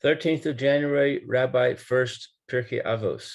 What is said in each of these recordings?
13th of January, Rabbi Furst, Pierke, Avos.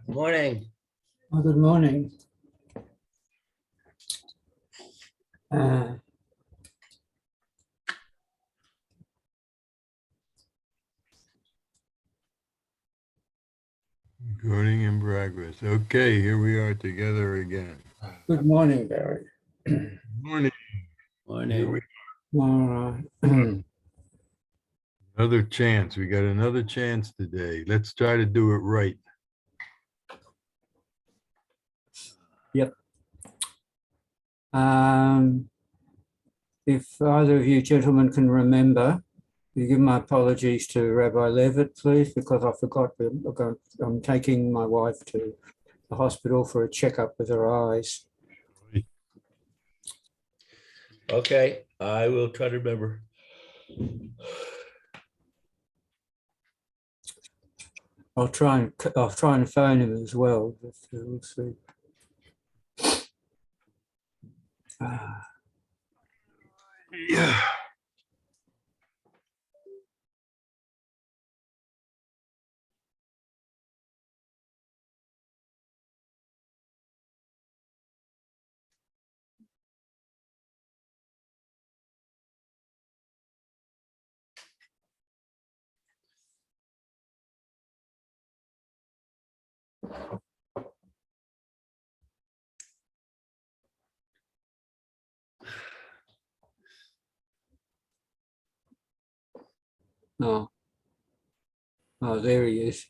Morning. Well, good morning. Recording in progress. Okay, here we are together again. Good morning, Barry. Morning. Here we All right. Another chance. We got another chance today. Let's try to do it right. Yep. If either of you gentlemen can remember, you give my apologies to Rabbi Levitt, please, because I forgot I'm taking my wife to the hospital for a checkup with her eyes. Okay, I will try to remember. I'll try and phone him as well. But we'll see. Yeah. Oh, there he is.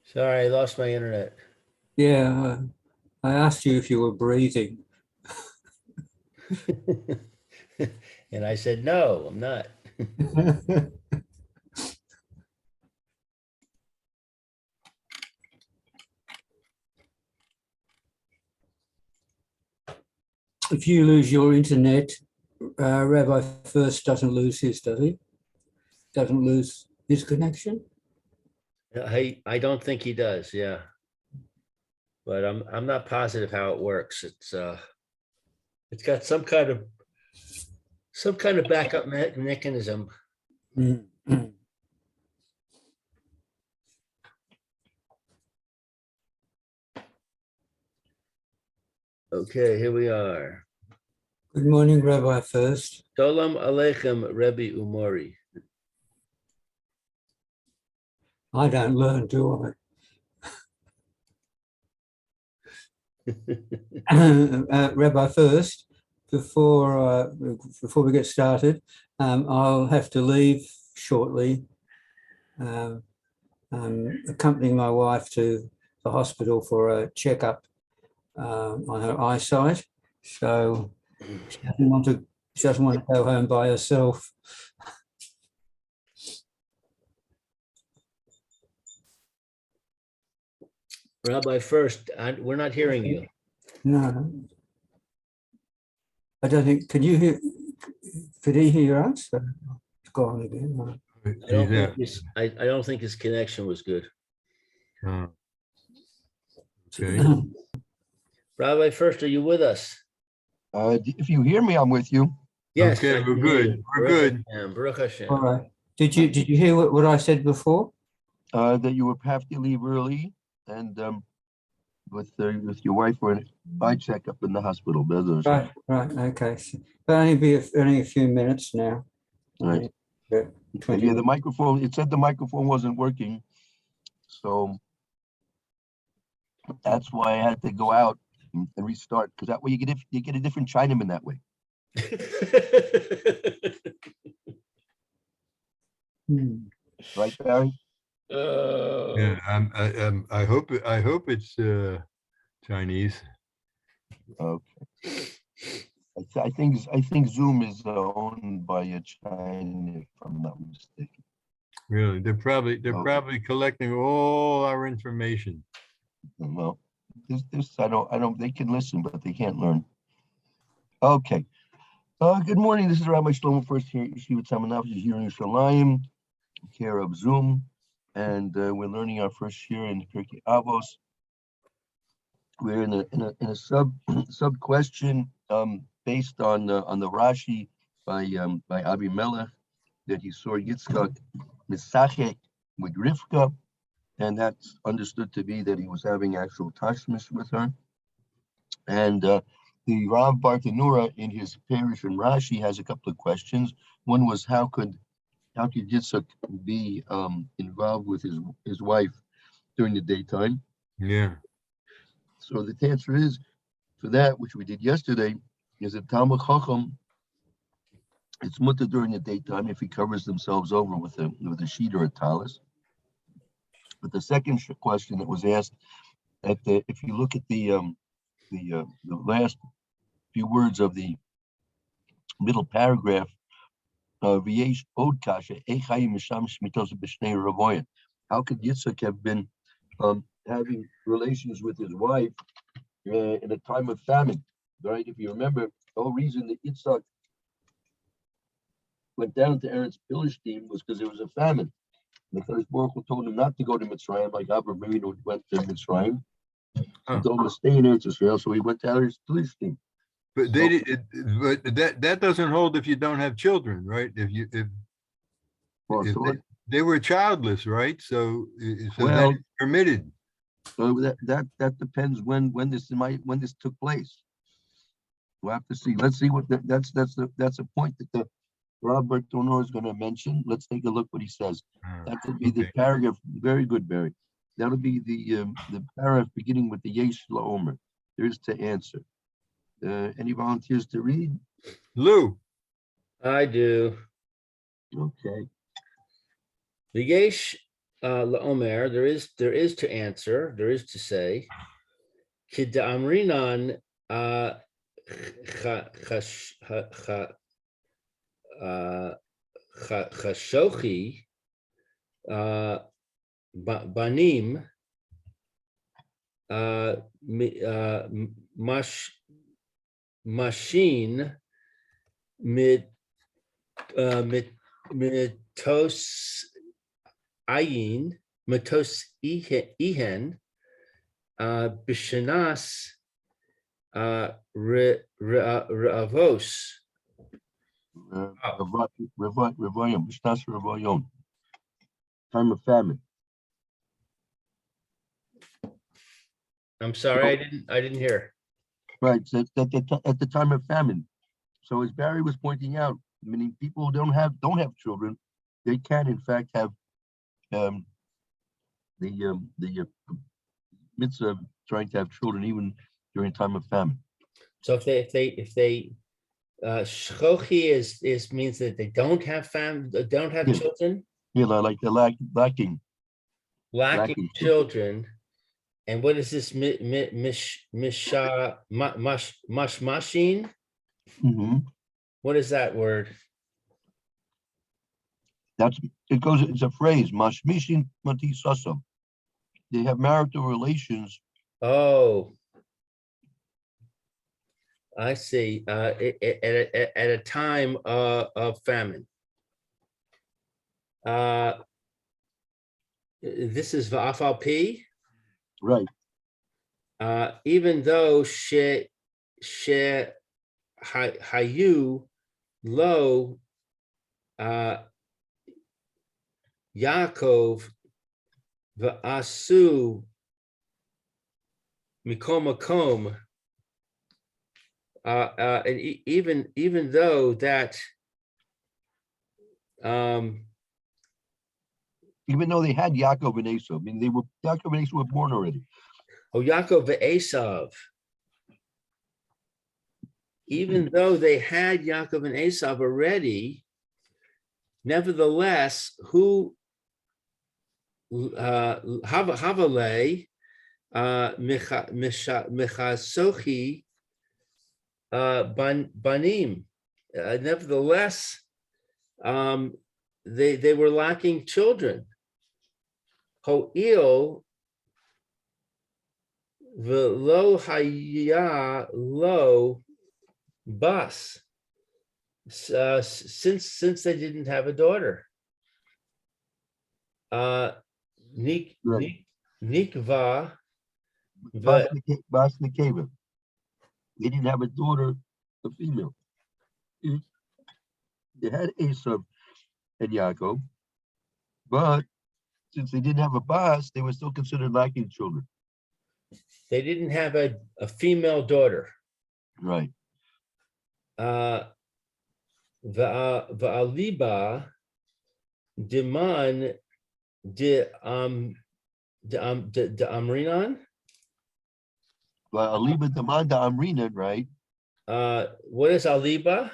Sorry, I lost my internet. Yeah, I asked you if you were breathing. And I said, no, I'm not. If you lose your internet, Rabbi Furst doesn't lose his, does he? Doesn't lose his connection? I don't think he does, yeah. But I'm not positive how it works. It's got some kind of backup mechanism. Mm. Okay, here we are. Good morning, Rabbi Furst. Shalom Aleichem, Rebbe Umori. I don't learn, do I? Rabbi Furst, before we get started, I'll have to leave shortly. I'm accompanying my wife to the hospital for a checkup on her eyesight. So she doesn't want to go home by herself. Rabbi Furst, we're not hearing you. No, I don't think. Could he hear us? It's gone again. I don't think his connection was good. Okay. Rabbi Furst, are you with us? If you hear me, I'm with you. Yes. Okay, I we're can hear good. you. We're Baruch good. Hashem, Baruch Hashem. All right. Did you hear what I said before? That you would have to leave early and with your wife for an eye checkup in the hospital. Right. Okay. So, but only a few minutes now. Right. Yeah, 20 Yeah, the microphone. It said the microphone wasn't working, so that's why I had to go out and restart. Because that way you get a different Chinaman that way. Right, Barry? Yeah, I hope it's Chinese. Okay. I think Zoom is owned by a China, if I'm not mistaken. Really, they're probably collecting all our information. Well, this I don't. They can listen, but they can't learn. Okay. Good morning. This is Rabbi Shlomo Furst here. Yeshiva Tzemach here in Yerushalayim, care of Zoom, and we're learning our first year in Pierke Avos. We're in a sub question based on the Rashi by Avi Melech that he saw Yitzchak misachek with Rivka, and that's understood to be that he was having actual tashmish with her. And the Rav Bartanura in his parish in Rashi has a couple of questions. One was how could Yitzchak be involved with his wife during the daytime? Yeah. So the answer is for that, which we did yesterday, is that Talmud Chacham, it's mutter during the daytime if he covers themselves over with a sheet or a talis. But the second question that was asked, if you look at the last few words of the middle paragraph, V'yesh od kasha, echayim misham shmitos b'shnei ravoyim. How could Yitzchak have been having relations with his wife in a time of famine? Right? If you remember, the whole reason that Yitzchak went down to Eretz Philistine was because there was a famine. The first Baruch Hu told him not to go to Mitzrayim, like Abraham Avinu went to Mitzrayim. He told him to stay in Eretz Israel, so he went to Eretz Philistine. But that doesn't hold if you don't have children, right? They were childless, right? So that is permitted. That depends when this took place. We'll have to see. Let's see what that's a point that the Robert Donor is going to mention. Let's take a look what he says. That could be the paragraph. Very good, Barry. That'll be the paragraph beginning with the Yesh LaOmer. There's to answer. Any volunteers to read? Lou. I do. Okay. The Yesh LaOmer, there is to answer, there is to say, Kida Amrinan Chashochi Banim Machine Mitos Ayin Mitos Ihen Bishanas Avos. Time of famine. I'm sorry, I didn't hear. Right. So at the time of famine, So as Barry was pointing out, meaning people who don't have children, they can in fact have the mitzvah of trying to have children even during time of famine. So if they shchochi is means that they don't have Yeah. children, Yeah, like the lacking. lacking children. And what is this mashmashin? Mhm. What is that word? It's a phrase, mashmishin mati saso. They have marital relations. Oh, I see. At a time of famine. This is v'afal pi. Right. Even though hayu lo Yaakov v'asu mikom makom, and even though that Even though they had Yaakov and Esau, I mean, Yaakov and Esau were born already. Yaakov v'Esav, even though they had Yaakov and Esav already, nevertheless, who Havale Mechasochi Banim. Nevertheless, they were lacking children. Ho'il v'lo haya lo bas. Since they didn't have a daughter. Nikva Bas Nekeva. They didn't have a daughter, a female. They had Esau and Yaakov, but since they didn't have a bas, they were still considered lacking children. They didn't have a female daughter. Right. Va'aliba diman de amrinan. But Aliba Damanda Amrina, right? What is aliba?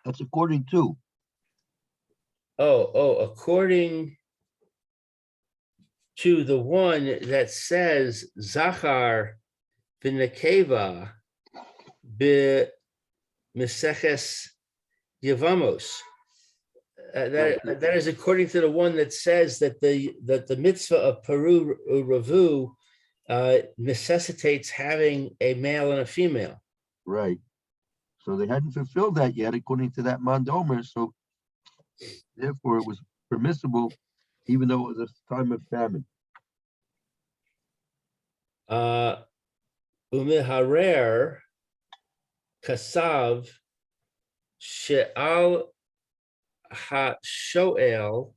That's according to. According to the one that says Zachar v'nekeva be Meseches Yevamos. That is according to the one that says that the mitzvah of Peru Ravu necessitates having a male and a female. Right. So they hadn't fulfilled that yet, according to that Mandomer. So therefore it was permissible, even though it was a time of famine. Umiharer Kasav She'al HaShoel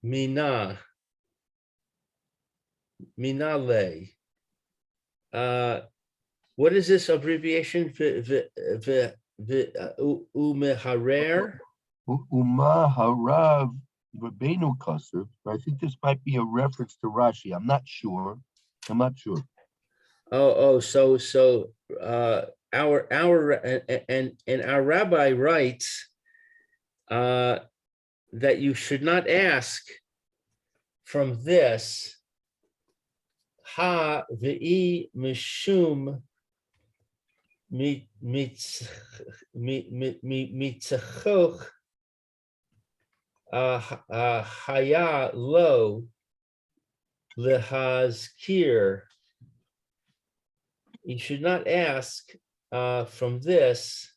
Mina Le. What is this abbreviation? Umiharer? Uma Harav Rabbeinu Kasav. I think this might be a reference to Rashi. I'm not sure. So our rabbi writes that you should not ask from this ha v'i mishum mitzachoch haya lo lehazkir. You should not ask from this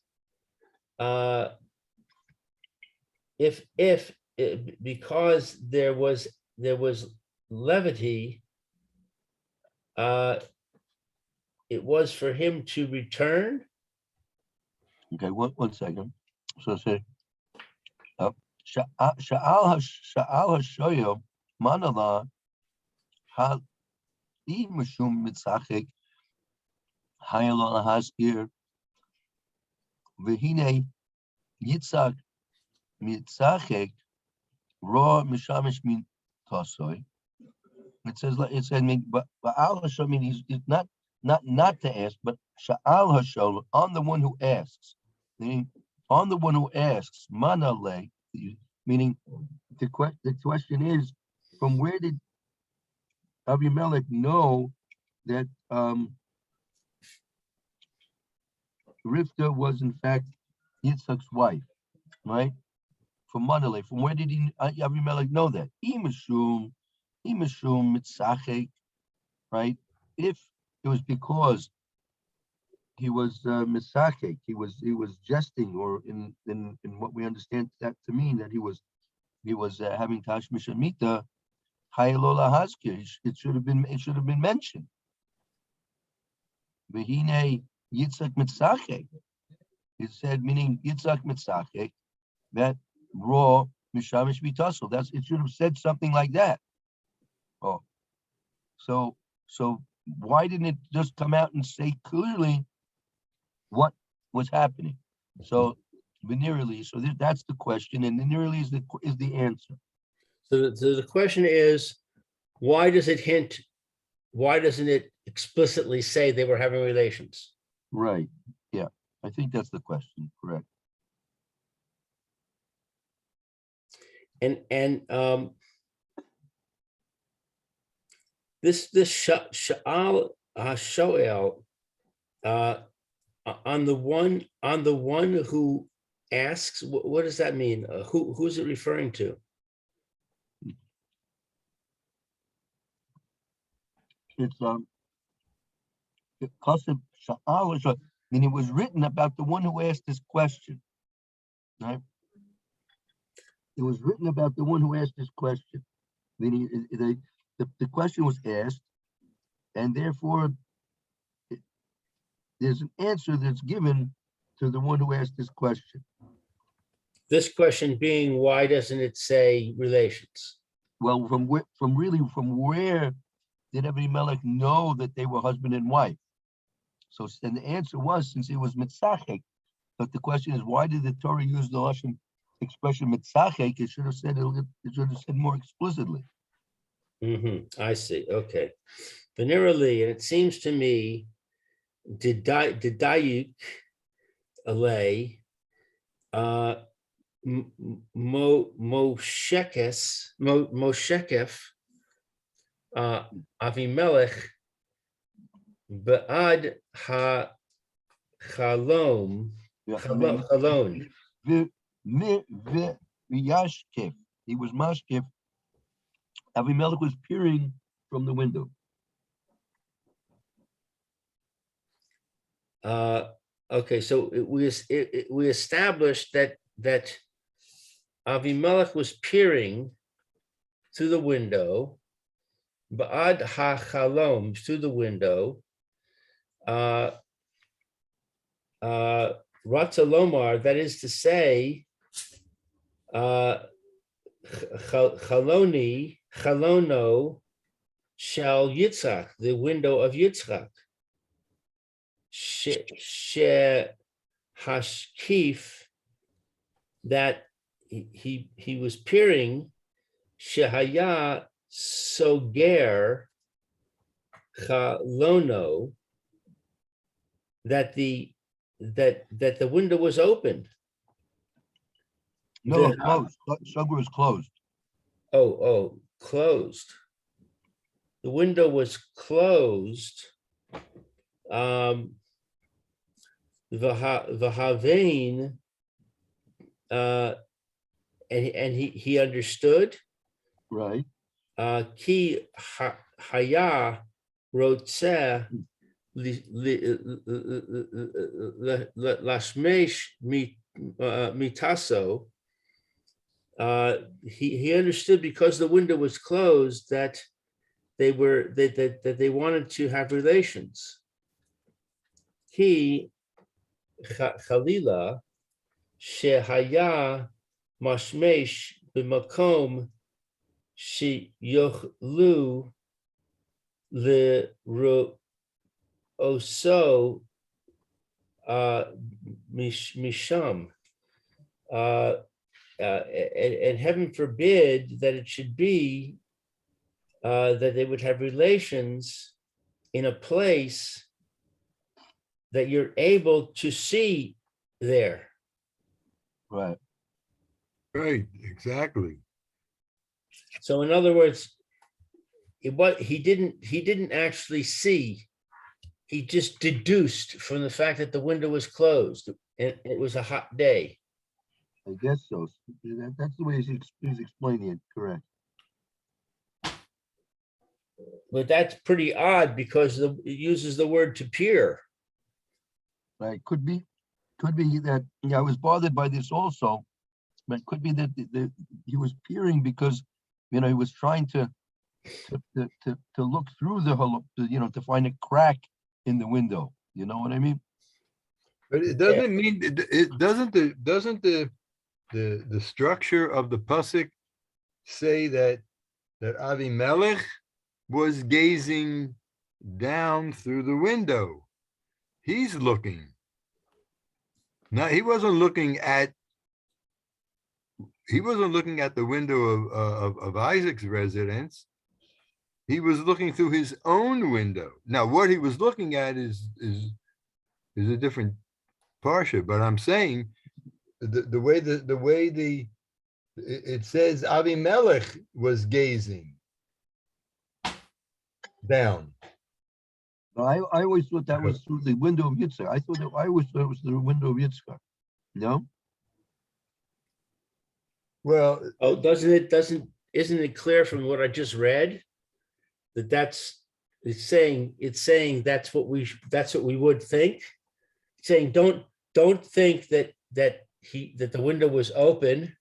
if because there was levity, it was for him to return. Okay, one second. So say, Sha'al Hashoyim Manala Mishum mitzachek hayalon haskir v'hine Yitzhak mitzachek raw mishamish min tasoy. It says, but Ba'al Hashem, he's not to ask, but Sha'al Hashem, on the one who asks. Meaning, on the one who asks, Manale, meaning the question is, from where did Avimelech know that Rivka was in fact Yitzchak's wife, right? From Manale, from where did Avimelech know that? Imashum mitzachek, right? If it was because he was mitzachek, he was jesting, or in what we understand that to mean, that he was having tashmish amita, hayalola haskir. It should have been mentioned. V'hine Yitzchak mitzachek. It said, meaning Yitzchak mitzachek, that raw mishamish mitaso. It should have said something like that. Oh, so why didn't it just come out and say clearly what was happening? So venereally, so that's the question, and venereally is the answer. So the question is, why doesn't it explicitly say they were having relations? Right. Yeah, I think that's the question. Correct. And this Sha'al HaShoel, on the one who asks, what does that mean? Who's it referring to? It's because of Sha'al, I mean, it was written about the one who asked this question, right? It was written about the one who asked this question. Meaning, the question was asked, and therefore there's an answer that's given to the one who asked this question. This question being, why doesn't it say relations? Well, from where did Abimelech know that they were husband and wife? So, and the answer was, since it was mitzachek. But the question is, why did the Torah use the Lashon expression mitzachek? It should have said more explicitly. I see. Okay. Venerally, and it seems to me, did Dayuk alay Moshekef Avimelech Ba'ad Chalom Chalon. He was mashkef. Avimelech was peering from the window. Okay, so we established that Avimelech was peering through the window, Ba'ad ha'chalom, through the window. Ratzalomar, that is to say, Chalono shall Yitzchak, the window of Yitzchak. She hashkif, that he was peering, shehaya soger chalono, that the window was open. No, closed. Sugar was closed. Oh, closed. The window was closed. V'havein, and he understood. Right. Ki haya rotzeh lashmesh mitaso. He understood, because the window was closed, that they wanted to have relations. He Chalila shehaya mashmesh b'makom sheyochlu the oso misham. And heaven forbid that it should be that they would have relations in a place that you're able to see there. Right. Right, exactly. So in other words, he didn't actually see. He just deduced from the fact that the window was closed and it was a hot day. I guess so. That's the way he's explaining it, correct. But that's pretty odd because it uses the word to peer. Right, could be that, I was bothered by this also, but it could be that he was peering because, he was trying to look through the whole, to find a crack in the window. You know what I mean? But it doesn't mean, it doesn't the structure of the pasuk say that Avimelech was gazing down through the window. He's looking. Now, he wasn't looking at the window of Isaac's residence. He was looking through his own window. Now, what he was looking at is a different parsha, but I'm saying the way it says Avimelech was gazing down. I always thought that was through the window of Yitzchak. I always thought it was through the window of Yitzchak. No? Well, isn't it clear from what I just read that it's saying that's what we would think. It's saying don't think that the window was open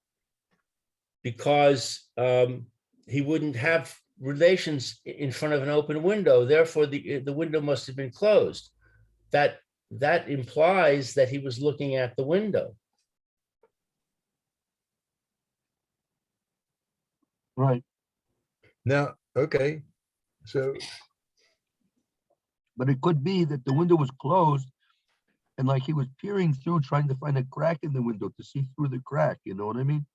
because he wouldn't have relations in front of an open window. Therefore, the window must have been closed. That implies that he was looking at the window. Right. Now, okay, so But it could be that the window was closed and like he was peering through, trying to find a crack in the window to see through the crack. You know what I mean?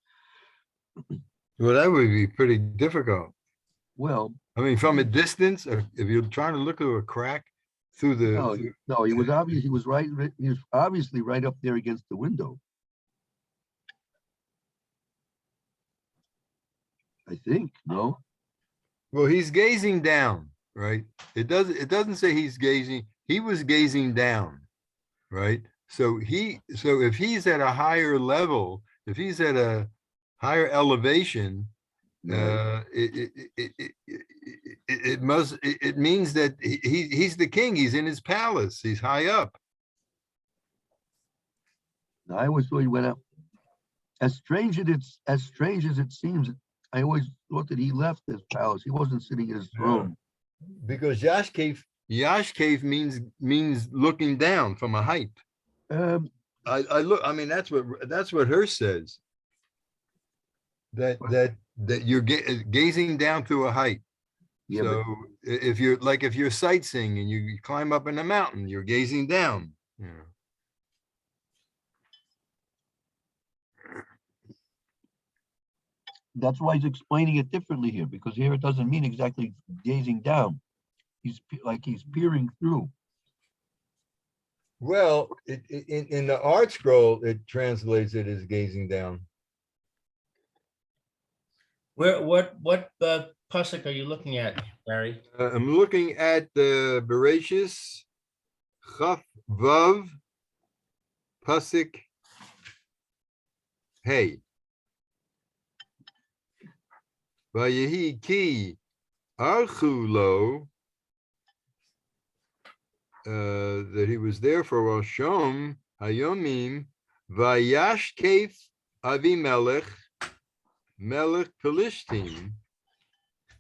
well, that would be pretty difficult. Well, I mean, from a distance, if you're trying to look through a crack through the, no, he was obviously right up there against the window. I think, no? well, he's gazing down, right? It doesn't say he's gazing. He was gazing down, right? So if he's at a higher level, if he's at a higher elevation, Right. it means that he's the king. He's in his palace. He's high up. I always thought he went up. As strange as it seems, I always thought that he left his palace. He wasn't sitting in his throne. Because Yashkev means looking down from a height. I look. I mean, that's what Hurst says. That you're gazing down through a height. Yeah, So if you're sightseeing and you climb up in a mountain, you're gazing down. Yeah. that's why he's explaining it differently here, because here it doesn't mean exactly gazing down. He's peering through. Well, in the art scroll, it translates it as gazing down. What pasuk are you looking at, Barry? I'm looking at the Bereshis Chaf Vav Pasuk Hey. Vayehi ki archulo, that he was there for Roshom Hayomim, Vayashkef Avimelech Melech Pelishtim,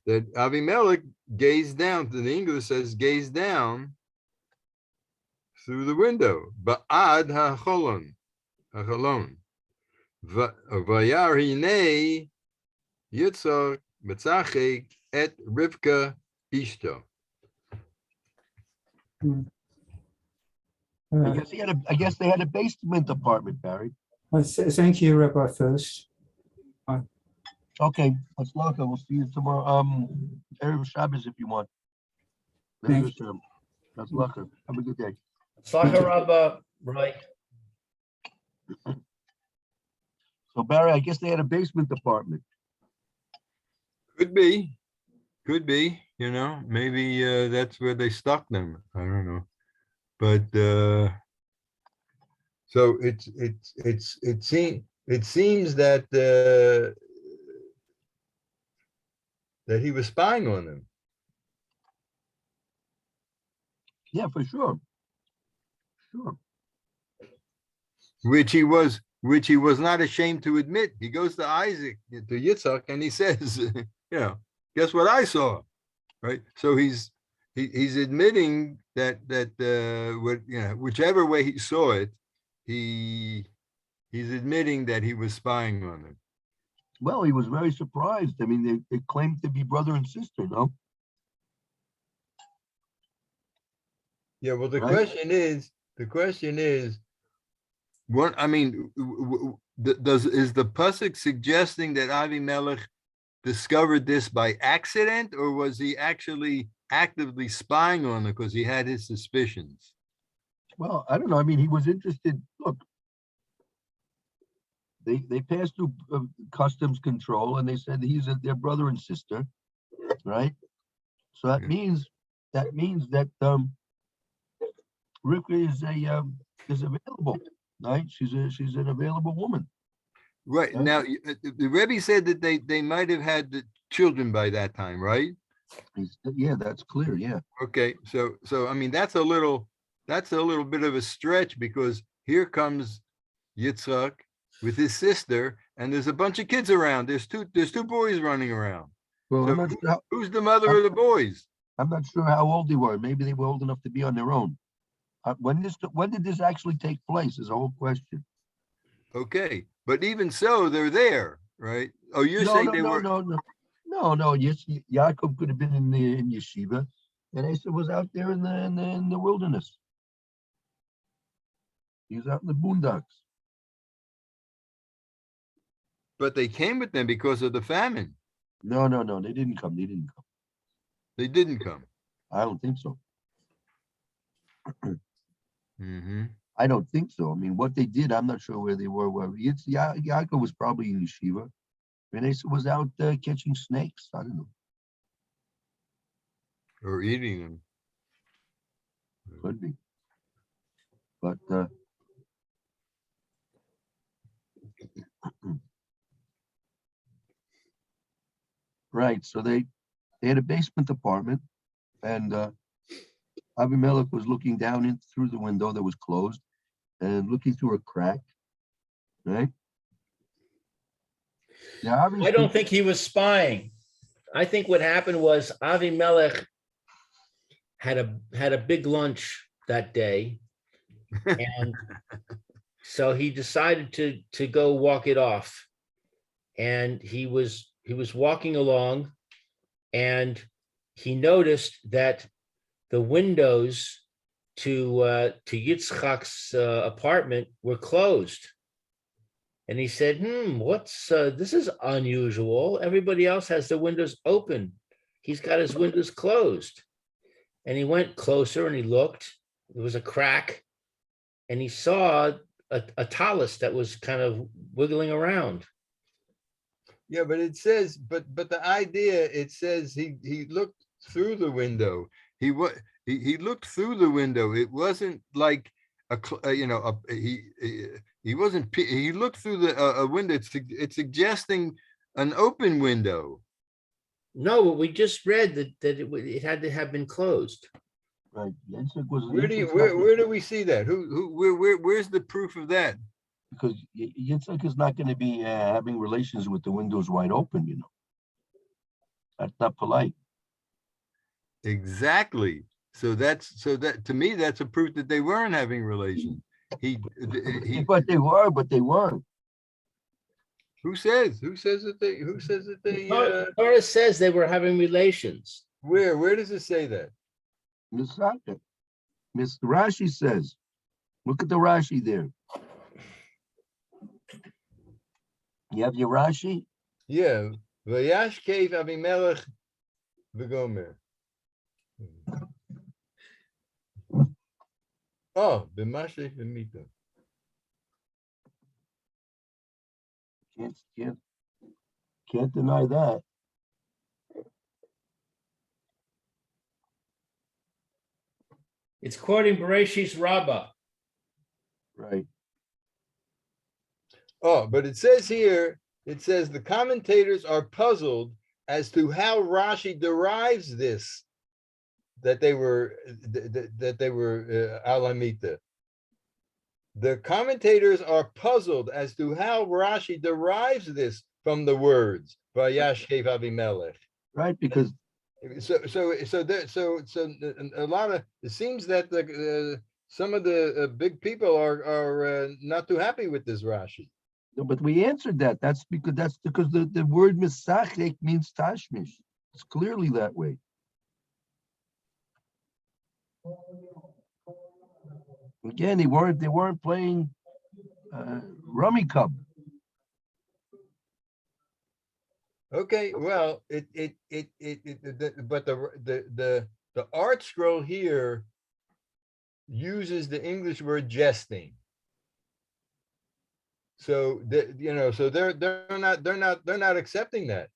that Avimelech gazed down, the English says gaze down through the window. Ba'ad ha'cholon, vayar hinei Yitzhak Metzachek et Rivka Ishto. I guess I guess they had a basement apartment, Barry. Thank you, Rabbi Furst. Okay, let's look. We'll see you tomorrow. Erev Shabbos if you want. Thank That's luck. Have a good day. Slacha Rabba, right? So Barry, I guess they had a basement apartment. Could be, you know, maybe that's where they stuck them. I don't know. But so it seems that that he was spying on them. Yeah, for sure. Sure. Which he was not ashamed to admit. He goes to Isaac, to Yitzhak, and he says, you know, guess what I saw, right? So he's admitting that what, you know, whichever way he saw it, he's admitting that he was spying on them. Well, he was very surprised. I mean, they claimed to be brother and sister, no? Yeah. Well, the Right. question is, what, I mean, is the pasuk suggesting that Avimelech discovered this by accident, or was he actually actively spying on them because he had his suspicions? Well, I don't know. I mean, he was interested. Look, they passed through customs control, and they said their brother and sister, right? So that Yeah. means that Rivka is available, right? She's an available woman. Right. Right. Now, the Rebbe said that they might have had the children by that time, right? Yeah, that's clear. Yeah. Okay, so I mean, that's a little bit of a stretch, because here comes Yitzhak with his sister, and there's a bunch of kids around. There's two boys running around. Well, So I'm not sure who's the mother of the boys? I'm not sure how old they were. Maybe they were old enough to be on their own. When did this actually take place? Is the whole question. Okay, but even so, they're there, right? Oh, you're saying they were. No. Yes, Yaakov could have been in yeshiva, and Asa was out there in the wilderness. He was out in the boondocks. But they came with them because of the famine. No, they didn't come. They didn't come. I don't think so. Mm-hmm. I don't think so. I mean, what they did, I'm not sure where they were. Yaakov was probably in yeshiva. Asa was out catching snakes. I don't know. Or eating them. Could be. But right, so they had a basement apartment, and Abimelech was looking down in through the window that was closed and looking through a crack, right? Yeah, I don't think he was spying. I think what happened was Avimelech had a big lunch that day, and so he decided to go walk it off. And he was walking along, and he noticed that the windows to Yitzchak's apartment were closed. And he said, what's this is unusual. Everybody else has the windows open. He's got his windows closed. And he went closer and he looked. There was a crack, and he saw a tallis that was kind of wiggling around. Yeah, but it says, but the idea, it says he looked through the window. He looked through the window. It wasn't like he wasn't. He looked through a window. It's suggesting an open window. No, but we just read that it had to have been closed. right. Where do we see that? Where's the proof of that? Because Yitzchak is not going to be having relations with the windows wide open, you know. That's not polite. Exactly. So that to me, that's a proof that they weren't having relations. But they weren't. Who says that they Torah says they were having relations. where does it say that? It's not that. Miss Rashi says, look at the Rashi there. You have your Rashi? Yeah. Vayashkev Avimelech v'gomer. Oh, b'mashrei v'mita. Can't deny that. It's quoting Bereshis Rabbah. Right. Oh, but it says here, it says the commentators are puzzled as to how Rashi derives this, that they were Alamita. The commentators are puzzled as to how Rashi derives this from the words Vayashkev Avimelech. Right, because So a lot of, it seems that some of the big people are not too happy with this Rashi. no, but we answered that. That's because the word misachek means tashmish. It's clearly that way. Again, they weren't playing rummy cub. Okay, well, but the art scroll here uses the English word jesting. So they're not accepting that.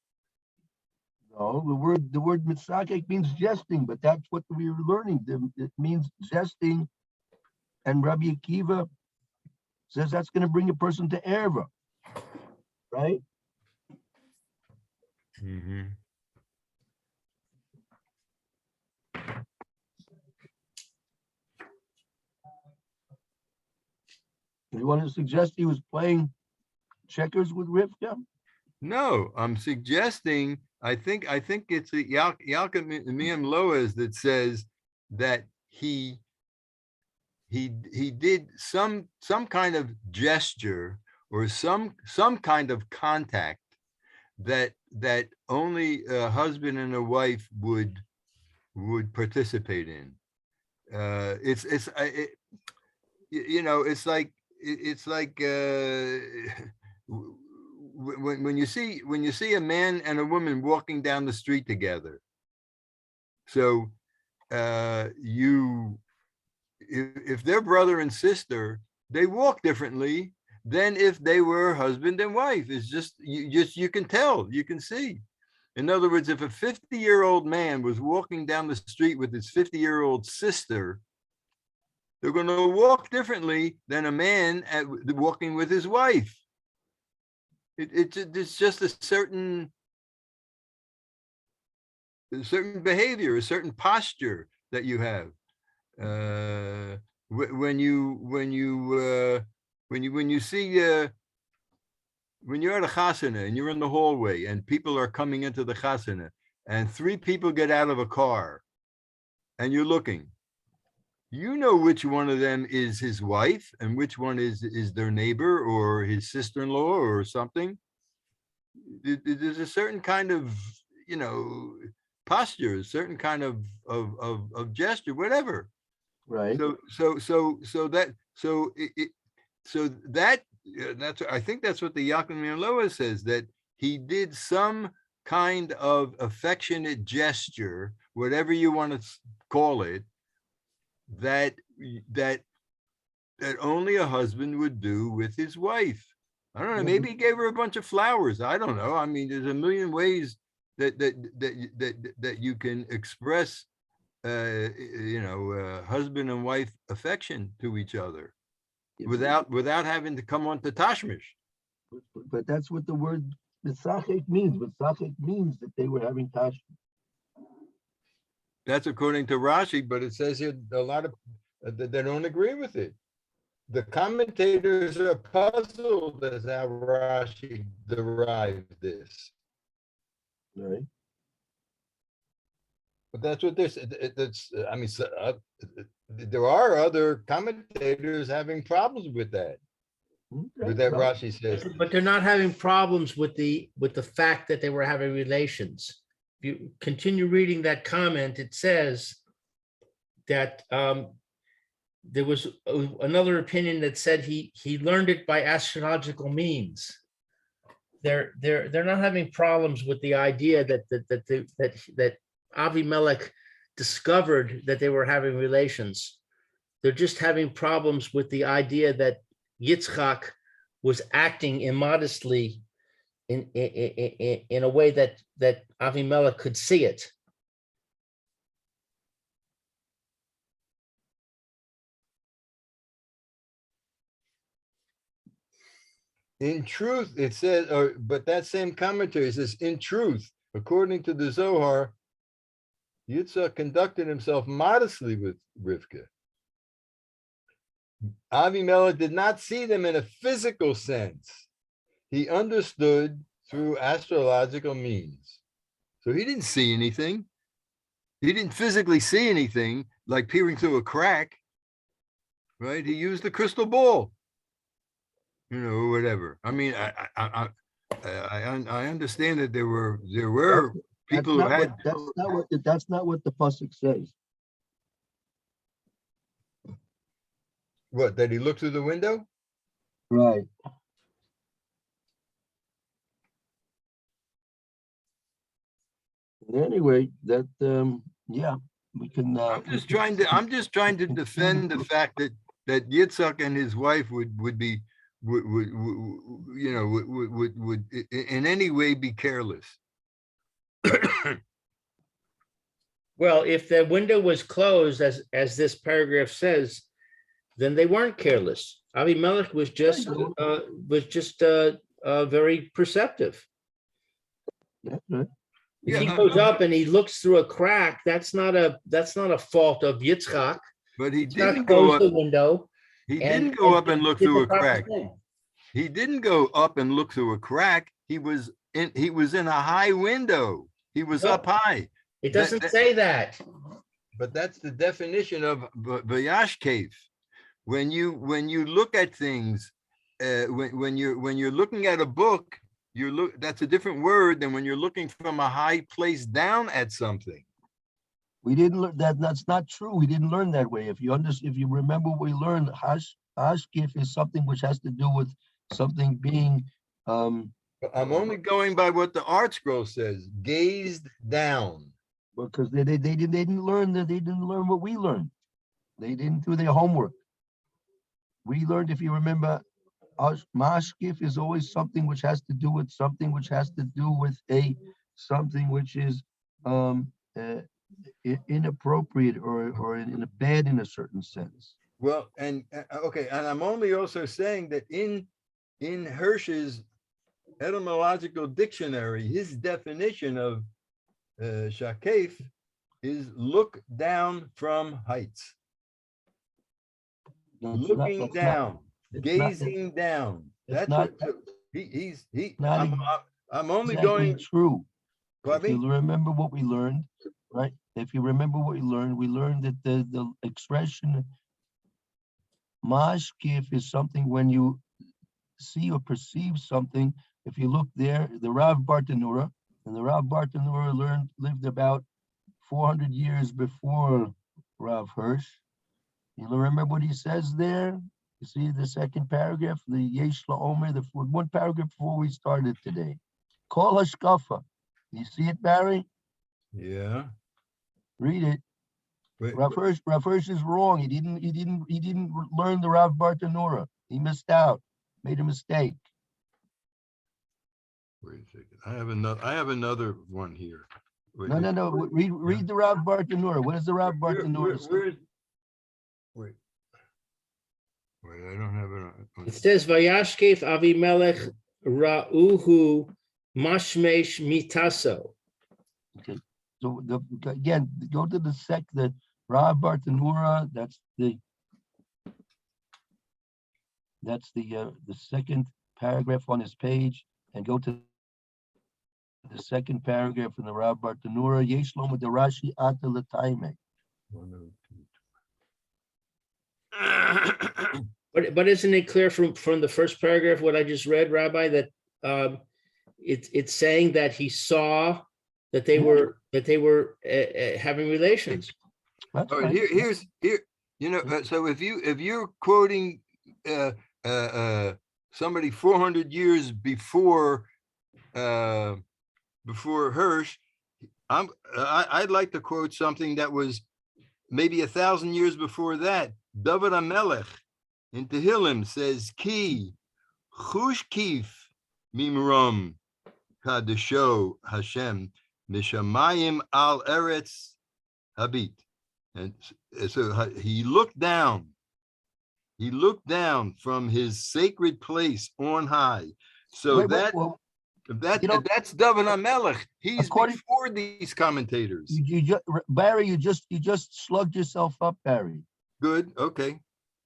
No, the word misachek means jesting, but that's what we were learning. It means jesting, and Rabbi Akiva says that's going to bring a person to erva, right? Mm-hmm. You want to suggest he was playing checkers with Rivka? No, I'm suggesting, I think it's the Yalkut Miyam Loaz that says that he did some kind of gesture or some kind of contact that only a husband and a wife would participate in. It's like when you see a man and a woman walking down the street together. So if they're brother and sister, they walk differently than if they were husband and wife. It's just you can tell, you can see. In other words, if a 50-year-old man was walking down the street with his 50-year-old sister, they're going to walk differently than a man walking with his wife. It's just a certain behavior, a certain posture that you have. When you're at a chasana and you're in the hallway and people are coming into the chasana and 3 people get out of a car and you're looking, you know which one of them is his wife and which one is their neighbor or his sister-in-law or something. There's a certain kind of, posture, a certain kind of gesture, whatever. Right. I think that's what the Yaakov Loa says, that he did some kind of affectionate gesture, whatever you want to call it, that only a husband would do with his wife. I don't know. Maybe he gave her a bunch of flowers. I don't know. I mean, there's a million ways that you can express, husband and wife affection to each other without having to come on to tashmish. But that's what the word misachek means. Misachek means that they were having tashmish. That's according to Rashi, but it says here a lot of they don't agree with it. The commentators are puzzled as how Rashi derived this. Right. But that's what this. There are other commentators having problems with that. Okay. With that Rashi says. But they're not having problems with the fact that they were having relations. If you continue reading that comment, it says that there was another opinion that said he learned it by astrological means. They're not having problems with the idea that Avimelech discovered that they were having relations. They're just having problems with the idea that Yitzchak was acting immodestly in a way that Avimelech could see it. In truth, it says, but that same commentary says, in truth, according to the Zohar, Yitzhak conducted himself modestly with Rivka. Avimelech did not see them in a physical sense. He understood through astrological means. So he didn't see anything. He didn't physically see anything like peering through a crack, right? He used the crystal ball, you know, whatever. I mean, I understand that there were people who had. That's not what the pasuk says. What, that he looked through the window? Right. Anyway, that yeah, we can. I'm just trying to defend the fact that Yitzhak and his wife would in any way be careless. Well, if the window was closed, as this paragraph says, then they weren't careless. Avimelech was just very perceptive. That's right. If he goes up and he looks through a crack, that's not a fault of Yitzchak. But he Yitzchak didn't go closed up. the window. He didn't go up and look did through the a proper crack. thing. He didn't go up and look through a crack. He was in a high window. He was No. up high. It doesn't say that. But that's the definition of Vayashkev. When you look at things, when you're looking at a book, that's a different word than when you're looking from a high place down at something. We didn't learn that. That's not true. We didn't learn that way. If you remember, what we learned hashkif is something which has to do with something being. I'm only going by what the art scroll says. Gazed down. Because they didn't learn that. They didn't learn what we learned. They didn't do their homework. We learned, if you remember, mashkif is always something which has to do with something which has to do with something which is inappropriate or in a bad in a certain sense. Well, and okay, and I'm only also saying that in Hirsch's etymological dictionary, his definition of shakef is look down from heights. Looking down, gazing down. That's what he's. I'm only going true. If you you remember what we learned, right? If you remember what we learned that the expression mashkif is something when you see or perceive something. If you look there, the Rav Bartanura, and the Rav Bartanura lived about 400 years before Rav Hirsch. You remember what he says there? You see the second paragraph, the Yesh LaOmer, the one paragraph before we started today. Kol hashkafa. You see it, Barry? Yeah. Read it. Wait, Rav Hirsch is wrong. He didn't learn the Rav Bartanura. He missed out. Made a mistake. wait a second. I have another one here. Wait, No. Read the Rav Bartanura. What does the Rav Bartanura say? Wait, I don't have it. It says Vayashkef Avimelech Ra'uhu Mashmesh Mitaso. Okay. So again, go to the Rav Bartanura. That's the second paragraph on his page, and go to the second paragraph in the Rav Bartanura. Yesh Lom Rashi Ata L'Taime. But isn't it clear from the first paragraph what I just read, Rabbi, that it's saying that he saw that they were having relations. That's All right. right, here. You know, so if you're quoting somebody 400 years before Hirsch, I'd like to quote something that was maybe 1,000 years before that. David HaMelech in Tehillim says, "Ki chushkif mimram kadesho Hashem mishamayim al eretz habit." And so he looked down. He looked down from his sacred place on high. So that's David HaMelech. He's before these commentators. Barry, you just slugged yourself up, Barry. Good. Okay.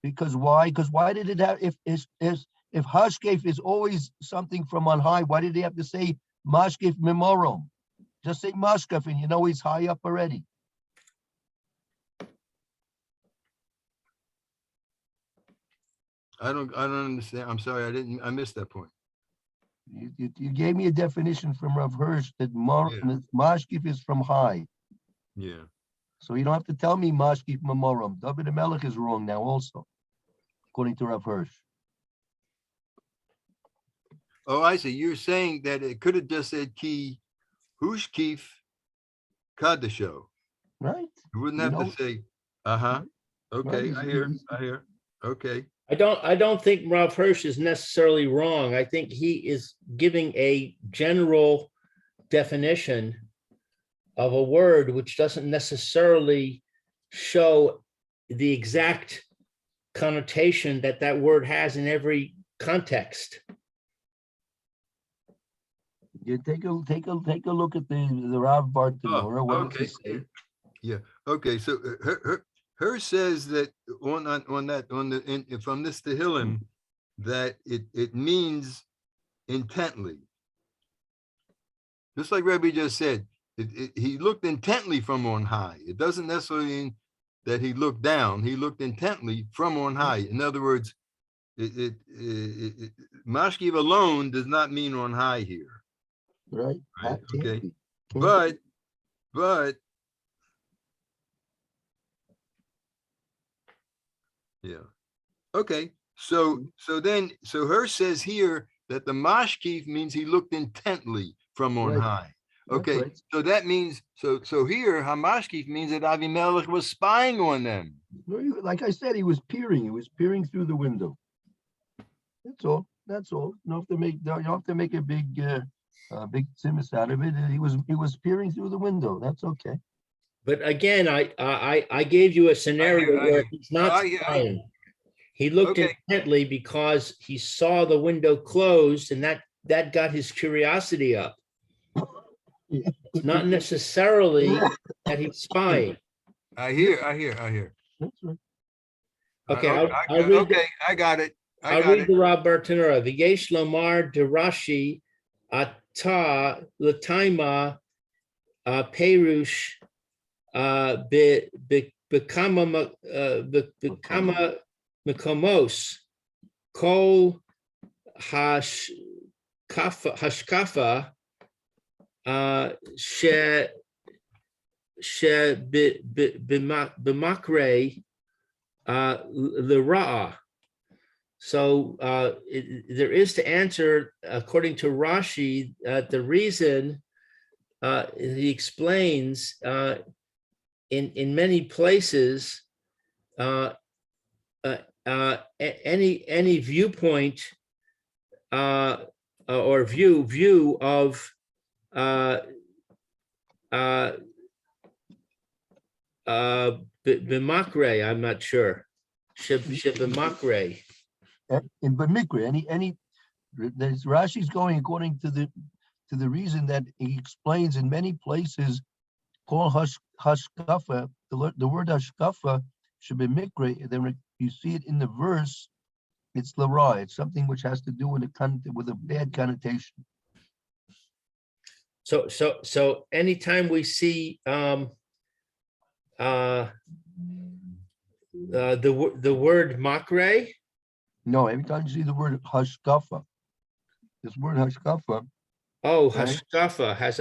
Because why? Because why did it have, if Hashkef is always something from on high, why did he have to say Mashkef Memorum? Just say Mashkef and you know he's high up already. I don't understand. I'm sorry. I missed that point. You gave me a definition from Rav Hirsch that Mashkef is from high. Yeah. So you don't have to tell me Mashkef Memorum. David HaMelech is wrong now also, according to Rav Hirsch. Oh, I see. You're saying that it could have just said Ki Hushkif Kadesho. Right. You wouldn't have to say, okay, Right. I hear. Okay. I don't think Rav Hirsch is necessarily wrong. I think he is giving a general definition of a word which doesn't necessarily show the exact connotation that that word has in every context. You take a look at the Rav Bartanura. What does he say? Yeah. Okay. So her says that from this Tehillim that it means intently. Just like Rebbe just said, he looked intently from on high. It doesn't necessarily mean that he looked down. He looked intently from on high. In other words, mashkiv alone does not mean on high here. Right. Okay. But yeah. Okay. So her says here that the mashkif means he looked intently from on high. Okay. Right. So that means so here Hamashkif means that Avimelech was spying on them. Like I said, he was peering. He was peering through the window. That's all. You don't have to make a big simus out of it. He was peering through the window. That's okay. But again, I gave you a scenario where he's not spying. He looked intently because he saw the window closed, and that got his curiosity up. Yeah. It's not necessarily that he's spying. I hear. That's right. Okay, I got it. I'll read the Rav Bartanura. V'yesh lomar de Rashi ata l'taima perush bekama mekomos kol hashkafa b'makre l'ra'a. So there is to answer, according to Rashi, the reason he explains in many places any viewpoint or view of b'makre, I'm not sure. B'makre. In B'mikra, Rashi's going according to the reason that he explains in many places. Call hashkafa. The word hashkafa should be mikra. Then you see it in the verse. It's lara. It's something which has to do with a bad connotation. So anytime we see the word makre. No, every time you see the word hashkafa, this word hashkafa Oh, Okay. hashkafa has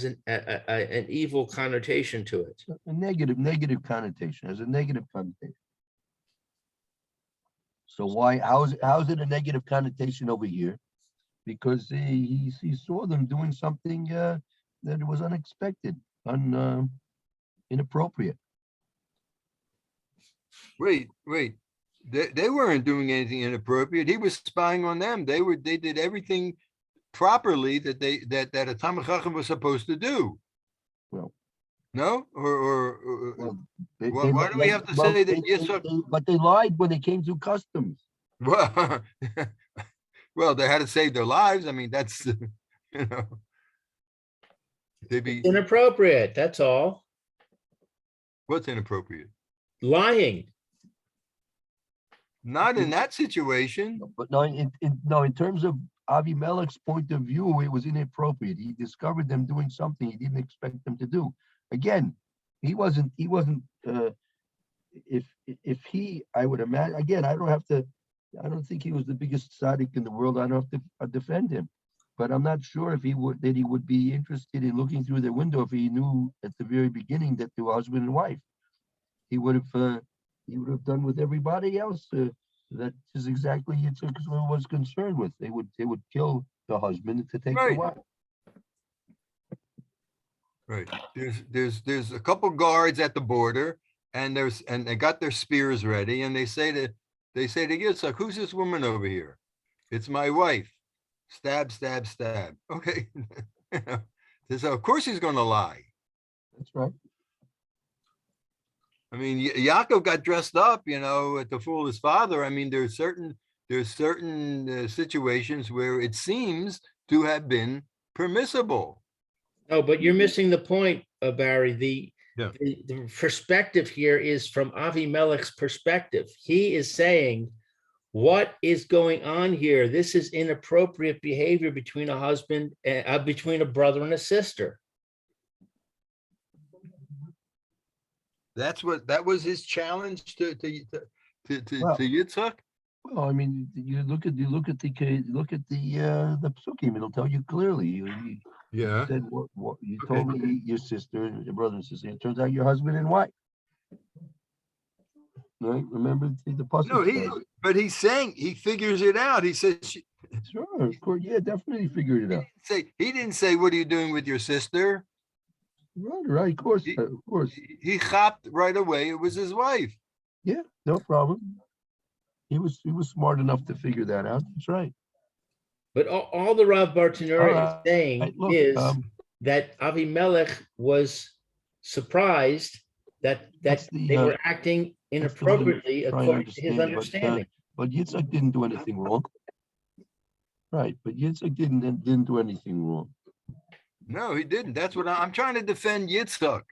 an evil connotation to it. A negative connotation, has a negative connotation. So why, how's it a negative connotation over here? Because he saw them doing something that was unexpected, inappropriate. Wait. They weren't doing anything inappropriate. He was spying on them. They did everything properly that a Talmid Chacham was supposed to do. Well, No? well, Why do we have to say that Yitzhak? But they lied when they came to customs. Well, well, they had to save their lives. I mean, that's, you know, they'd be, Inappropriate, that's all. what's inappropriate? Lying. Not in that situation. But no, in terms of Avimelech's point of view, it was inappropriate. He discovered them doing something he didn't expect them to do. Again, he wasn't, if he, I would imagine, again, I don't think he was the biggest tzaddik in the world. I don't have to defend him, but I'm not sure if he would be interested in looking through the window if he knew at the very beginning that they were husband and wife. He would have done with everybody else. That is exactly Yitzhak was concerned with. They would kill the husband to take the Right. wife. Right. There's a couple guards at the border, and they got their spears ready, and they say to Yitzhak, who's this woman over here? It's my wife. Stab, stab, stab. Okay. You know, so of course he's going to lie. That's right. I mean, Yaakov got dressed up, you know, to fool his father. I mean, there's certain situations where it seems to have been permissible. No, but you're missing the point, Barry. The perspective here is from Avimelech's perspective. He is saying, what is going on here? This is inappropriate behavior between a husband, between a brother and a sister. That was his challenge to Yitzhak. Well, I mean, you look at the psukim. It'll tell you clearly. Yeah. Said what you told me, your sister, your brother and sister. It turns out your husband and wife. Right? Remember the pasuk. No, but he's saying he figures it out. He says, sure, of course, yeah, definitely figured it out. He didn't say, what are you doing with your sister? Right, of course, He hopped right away. It was his wife. Yeah, no problem. He was smart enough to figure that out. That's right. But all the Rav Bartanura is saying look, is that Avimelech was surprised that they were acting inappropriately according to his understanding. But Yitzhak didn't do anything wrong. Right, but Yitzhak didn't do anything wrong. No, he didn't. That's what I'm trying to defend Yitzhak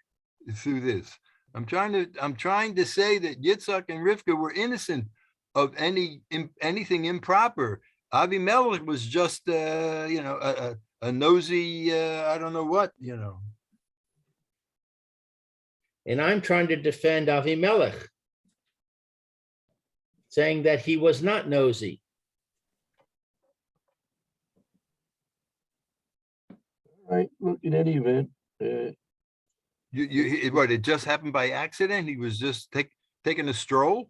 through this. I'm trying to say that Yitzhak and Rivka were innocent of anything improper. Avimelech was just a nosy I don't know what, you know. And I'm trying to defend Avimelech, saying that he was not nosy. Right. Look, in any event, It just happened by accident? He was just taking a stroll?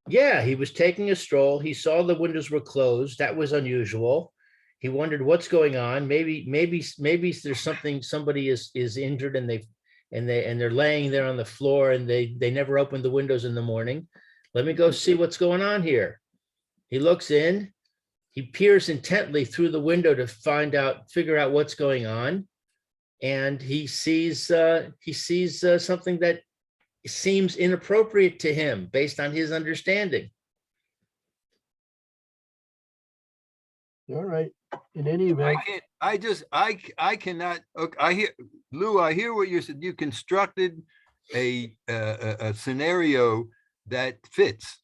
Yeah, he was taking a stroll. He saw the windows were closed. That was unusual. He wondered what's going on. Maybe there's something, somebody is injured and they're laying there on the floor and they never opened the windows in the morning. Let me go see what's going on here. He looks in, he peers intently through the window to figure out what's going on. And he sees something that seems inappropriate to him based on his understanding. all right. In any event, I cannot. Okay, I hear Lou. I hear what you said. You constructed a scenario that fits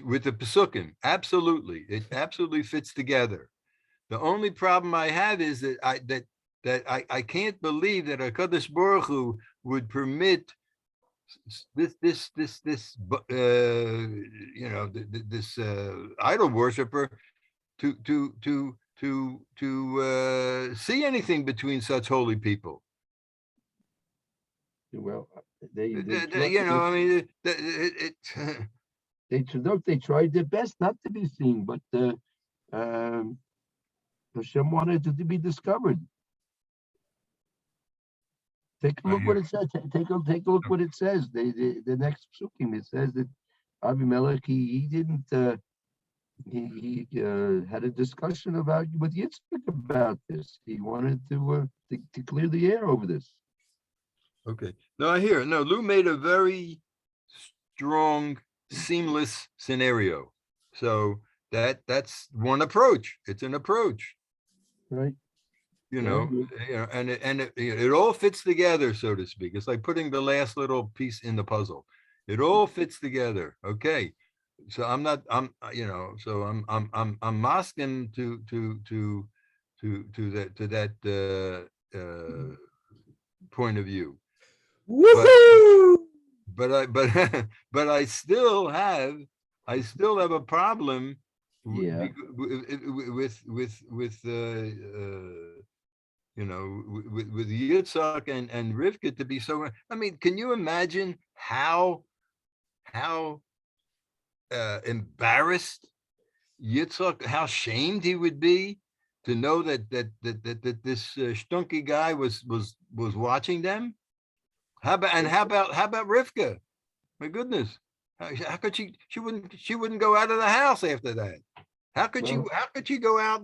with the Pesukim. Absolutely, it absolutely fits together. The only problem I have is that I can't believe that HaKadosh Baruch Hu would permit this idol worshiper to see anything between such holy people. Well, they You tried, know, I mean, they tried their best not to be seen, but Hashem wanted it to be discovered. Take a look what it says. Take a look what it says. The next psukim, it says that Avimelech he didn't he had a discussion with Yitzchak about this. He wanted to clear the air over this. okay. No, I hear it. No, Lou made a very strong, seamless scenario. So that's one approach. It's an approach. Right. You know, and it all fits together, so to speak. It's like putting the last little piece in the puzzle. It all fits together. Okay. So I'm masking to that point of view. Woohoo! But I still have a problem Yeah. with with Yitzhak and Rivka to be so. I mean, can you imagine how embarrassed Yitzhak, how shamed he would be to know that this stunky guy was watching them? How about Rivka? My goodness, how could she wouldn't go out of the house after that? How could she go out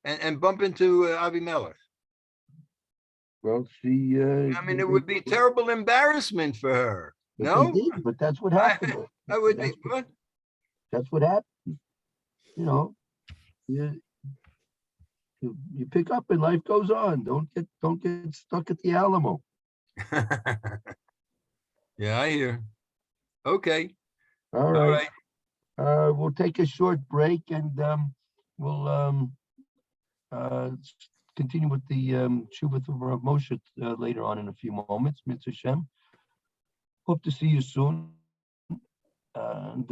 and bump into Avimelech? Well, she. I mean, it would be terrible embarrassment for her. But No, they did, but that's what happened. I would be. What? That's what happened. You know, you pick up and life goes on. Don't get stuck at the Alamo. Yeah, I hear. Okay. All right. We'll take a short break and we'll continue with the Shuvah of Rav Moshe later on in a few moments. Mitzvah Shem. Hope to see you soon. And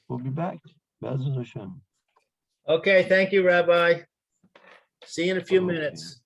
we'll be back. Bezos Hashem. Okay, thank you, Rabbi. See you in a few Okay. minutes.